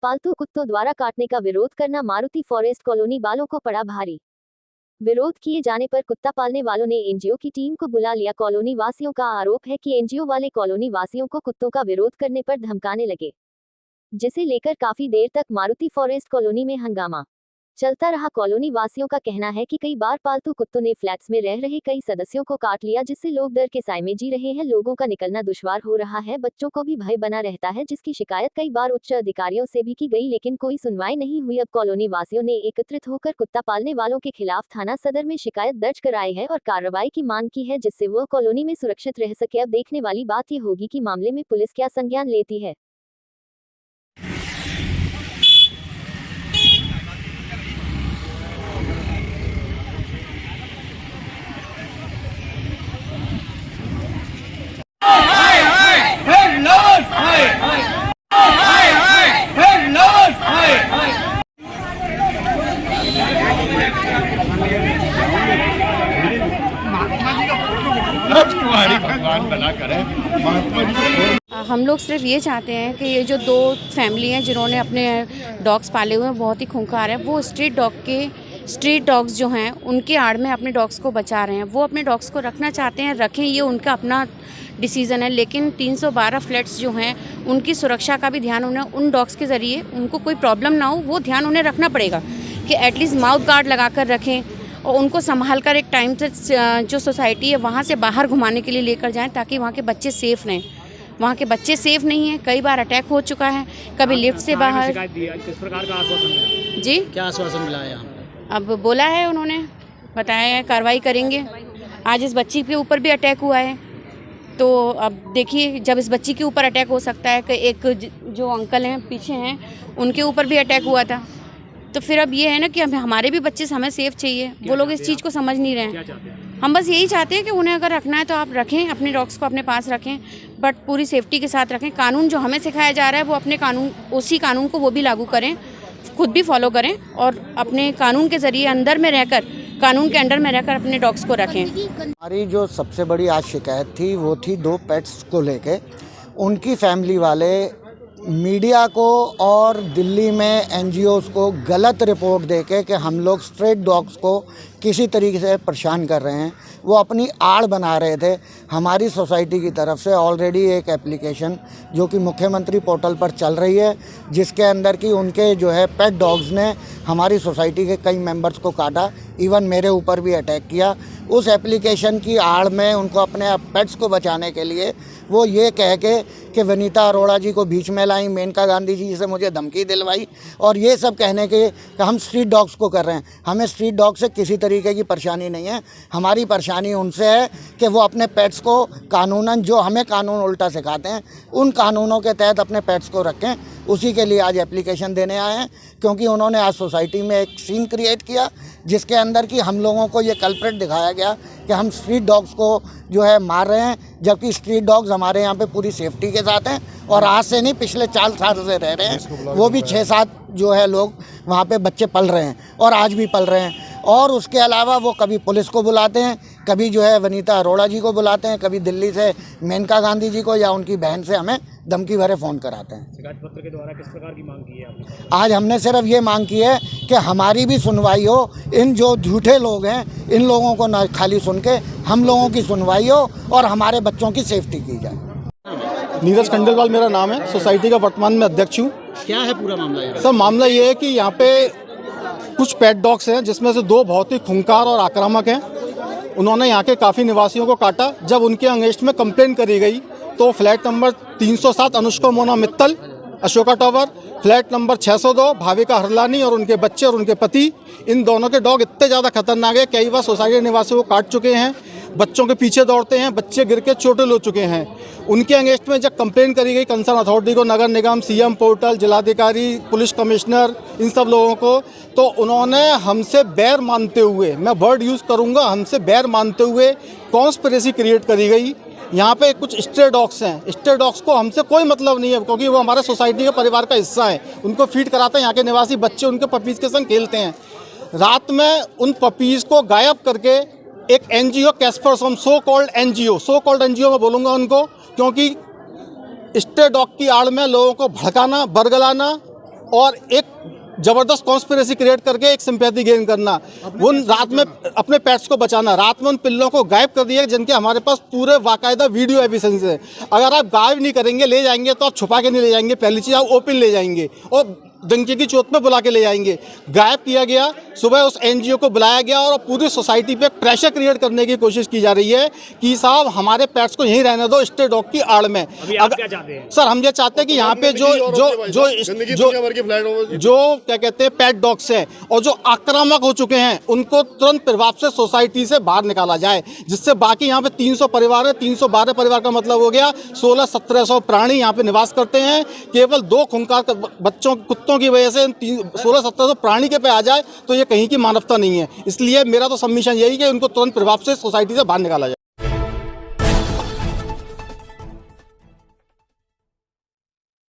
पालतू कुत्तों द्वारा काटने का विरोध करना मारुति फॉरेस्ट कॉलोनी वालों को पड़ा भारी। विरोध किए जाने पर कुत्ता पालने वालों ने एनजीओ की टीम को बुला लिया। कॉलोनी वासियों का आरोप है कि एनजीओ वाले कॉलोनी वासियों को कुत्तों का विरोध करने पर धमकाने लगे, जिसे लेकर काफी देर तक मारुति फॉरेस्ट कॉलोनी में हंगामा चलता रहा। कॉलोनी वासियों का कहना है कि कई बार पालतू कुत्तों ने फ्लैट्स में रह रहे कई सदस्यों को काट लिया, जिससे लोग डर के साए में जी रहे हैं। लोगों का निकलना दुश्वार हो रहा है, बच्चों को भी भय बना रहता है, जिसकी शिकायत कई बार उच्च अधिकारियों से भी की गई, लेकिन कोई सुनवाई नहीं हुई। अब कॉलोनी वासियों ने एकत्रित होकर कुत्ता पालने वालों के खिलाफ थाना सदर में शिकायत दर्ज कराई है और कार्रवाई की मांग की है, जिससे वो कॉलोनी में सुरक्षित रह सके। अब देखने वाली बात ये होगी कि मामले में पुलिस क्या संज्ञान लेती है। भगवान भला करे। हम लोग सिर्फ ये चाहते हैं कि ये जो दो फैमिली हैं जिन्होंने अपने डॉग्स पाले हुए हैं, बहुत ही खूंखार है, वो स्ट्रीट डॉग्स जो हैं उनके आड़ में अपने डॉग्स को बचा रहे हैं। वो अपने डॉग्स को रखना चाहते हैं, रखें, ये उनका अपना डिसीज़न है, लेकिन 312 फ्लैट्स जो हैं उनकी सुरक्षा का भी ध्यान उन्हें, उन डॉग्स के ज़रिए उनको कोई प्रॉब्लम ना हो, वो ध्यान उन्हें रखना पड़ेगा कि एटलीस्ट माउथ गार्ड लगा कर रखें और उनको संभाल कर एक टाइम से जो सोसाइटी है वहाँ से बाहर घुमाने के लिए लेकर जाएं, ताकि वहाँ के बच्चे सेफ़ रहें। वहाँ के बच्चे सेफ़ नहीं हैं, कई बार अटैक हो चुका है, कभी लिफ्ट से बाहर। किस प्रकार का आश्वासन मिला? जी, क्या आश्वासन मिला है यहाँ? अब बोला है, उन्होंने बताया है कार्रवाई करेंगे। आज इस बच्ची के ऊपर भी अटैक हुआ है, तो अब देखिए, जब इस बच्ची के ऊपर अटैक हो सकता है कि एक जो अंकल हैं पीछे हैं उनके ऊपर भी अटैक हुआ था, तो फिर अब ये है ना कि अब हमारे भी बच्चे हमें सेफ चाहिए। वो लोग इस चीज़ को समझ नहीं रहे हैं। हम बस यही चाहते हैं कि उन्हें अगर रखना है तो आप रखें, अपने डॉग्स को अपने पास रखें, बट पूरी सेफ्टी के साथ रखें। कानून जो हमें सिखाया जा रहा है वो अपने कानून, उसी कानून को वो भी लागू करें, खुद भी फॉलो करें और अपने कानून के ज़रिए अंदर में रहकर, कानून के अंडर में रहकर अपने डॉग्स को रखें। हमारी जो सबसे बड़ी आज शिकायत थी वो थी 2 पेट्स को लेके। उनकी फैमिली वाले मीडिया को और दिल्ली में एनजीओस को गलत रिपोर्ट देके कि हम लोग स्ट्रीट डॉग्स को किसी तरीके से परेशान कर रहे हैं, वो अपनी आड़ बना रहे थे। हमारी सोसाइटी की तरफ से ऑलरेडी एक एप्लीकेशन जो कि मुख्यमंत्री पोर्टल पर चल रही है, जिसके अंदर कि उनके जो है पेट डॉग्स ने हमारी सोसाइटी के कई मेंबर्स को काटा, इवन मेरे ऊपर भी अटैक किया। उस एप्लीकेशन की आड़ में उनको अपने पेट्स को बचाने के लिए वो ये कह के कि वनीता अरोड़ा जी को बीच में लाई, मेनका गांधी जी से मुझे धमकी दिलवाई और ये सब कहने के कि हम स्ट्रीट डॉग्स को कर रहे हैं। हमें स्ट्रीट डॉग से किसी तरीके की परेशानी नहीं है। हमारी परेशानी उनसे है कि वो अपने पेट्स को कानूनन, जो हमें कानून उल्टा सिखाते हैं, उन कानूनों के तहत अपने पेट्स को रखें। उसी के लिए आज एप्लीकेशन देने आए हैं, क्योंकि उन्होंने आज सोसाइटी में एक सीन क्रिएट किया जिसके अंदर कि हम लोगों को ये कल्प्रेट दिखाया गया कि हम स्ट्रीट डॉग्स को जो है मार रहे हैं, जबकि स्ट्रीट डॉग्स हमारे यहाँ पे पूरी सेफ्टी के साथ हैं और आज से नहीं, पिछले 4 साल से रह रहे हैं। वो भी 6-7 जो है लोग वहाँ पे बच्चे पल रहे हैं और आज भी पल रहे हैं। और उसके अलावा वो कभी पुलिस को बुलाते हैं, कभी जो है वनीता अरोड़ा जी को बुलाते हैं, कभी दिल्ली से मेनका गांधी जी को या उनकी बहन से हमें धमकी भरे फ़ोन कराते हैं। शिकायत पत्र के द्वारा किस प्रकार की मांग की है आपने? आज हमने सिर्फ ये मांग की है कि हमारी भी सुनवाई हो। इन जो झूठे लोग हैं, इन लोगों को न खाली सुन के हम लोगों की सुनवाई हो और हमारे बच्चों की सेफ्टी की जाए। नीरज खंडेलवाल मेरा नाम है, सोसाइटी का वर्तमान में अध्यक्ष हूँ। क्या है पूरा मामला? सर, मामला ये है कि यहाँ पे कुछ पेट डॉग्स हैं जिसमें से 2 बहुत ही खूंखार और आक्रामक हैं। उन्होंने यहाँ के काफ़ी निवासियों को काटा। जब उनके अगेंस्ट में कंप्लेंट करी गई तो flat number 307 Anushka Mona Mittal, Ashoka tower, flat number 602 Bhavika Harlani और उनके बच्चे और उनके पति, इन दोनों के डॉग इतने ज़्यादा खतरनाक है, कई बार सोसाइटी निवासियों को काट चुके हैं, बच्चों के पीछे दौड़ते हैं, बच्चे गिर के चोटिल हो चुके हैं। उनके अगेंस्ट में जब कंप्लेंट करी गई कंसर्न अथॉरिटी को, नगर निगम, सीएम पोर्टल, जिलाधिकारी, पुलिस कमिश्नर, इन सब लोगों को, तो उन्होंने हमसे बैर मानते हुए, मैं वर्ड यूज़ करूँगा, हमसे बैर मानते हुए कॉन्स्पिरेसी क्रिएट करी गई। यहाँ पे कुछ स्ट्रे डॉग्स हैं, स्ट्रे डॉग्स को हमसे कोई मतलब नहीं है, क्योंकि वो हमारे सोसाइटी के परिवार का हिस्सा है। उनको फीड कराते हैं, यहाँ के निवासी बच्चे उनके पपीज़ के संग खेलते हैं। रात में उन पपीज़ को गायब करके एक एनजीओ, कैस्पर्सम, सो कॉल्ड एनजीओ मैं बोलूँगा उनको, क्योंकि स्ट्रे डॉग की आड़ में लोगों को भड़काना, बरगलाना और एक जबरदस्त कॉन्स्पिरेसी क्रिएट करके एक सिंपैथी गेन करना, उन रात में अपने पेट्स को बचाना, रात में उन पिल्लों को गायब कर दिया जिनके हमारे पास पूरे बाकायदा वीडियो एविडेंस है। अगर आप गायब नहीं करेंगे, ले जाएंगे तो आप छुपा के नहीं ले जाएंगे, पहली चीज़ आप ओपन ले जाएंगे और डंके की चोट पे बुला के ले जाएंगे। गायब किया गया, सुबह उस एनजीओ को बुलाया गया और पूरी सोसाइटी पे प्रेशर क्रिएट करने की कोशिश की जा रही है कि साहब हमारे पेट्स को यहीं रहने दो स्ट्रे डॉग की आड़ में। अभी आप क्या चाहते हैं? सर हम ये चाहते हैं कि यहाँ पे जो क्या कहते हैं पेट डॉग्स हैं और जो आक्रामक हो चुके हैं उनको तुरंत प्रभाव से सोसाइटी से बाहर निकाला जाए, जिससे बाकी यहाँ पे 300 परिवार है। 312 परिवार का मतलब हो गया 1600-1700 प्राणी यहाँ पे निवास करते हैं। केवल 2 खूंखार बच्चों कुत्तों की वजह से 1600-1700 प्राणी के पे आ जाए तो ये कहीं की मानवता नहीं है। इसलिए मेरा तो सबमिशन यही कि उनको तुरंत प्रभाव से सोसाइटी से बाहर निकाला जाए।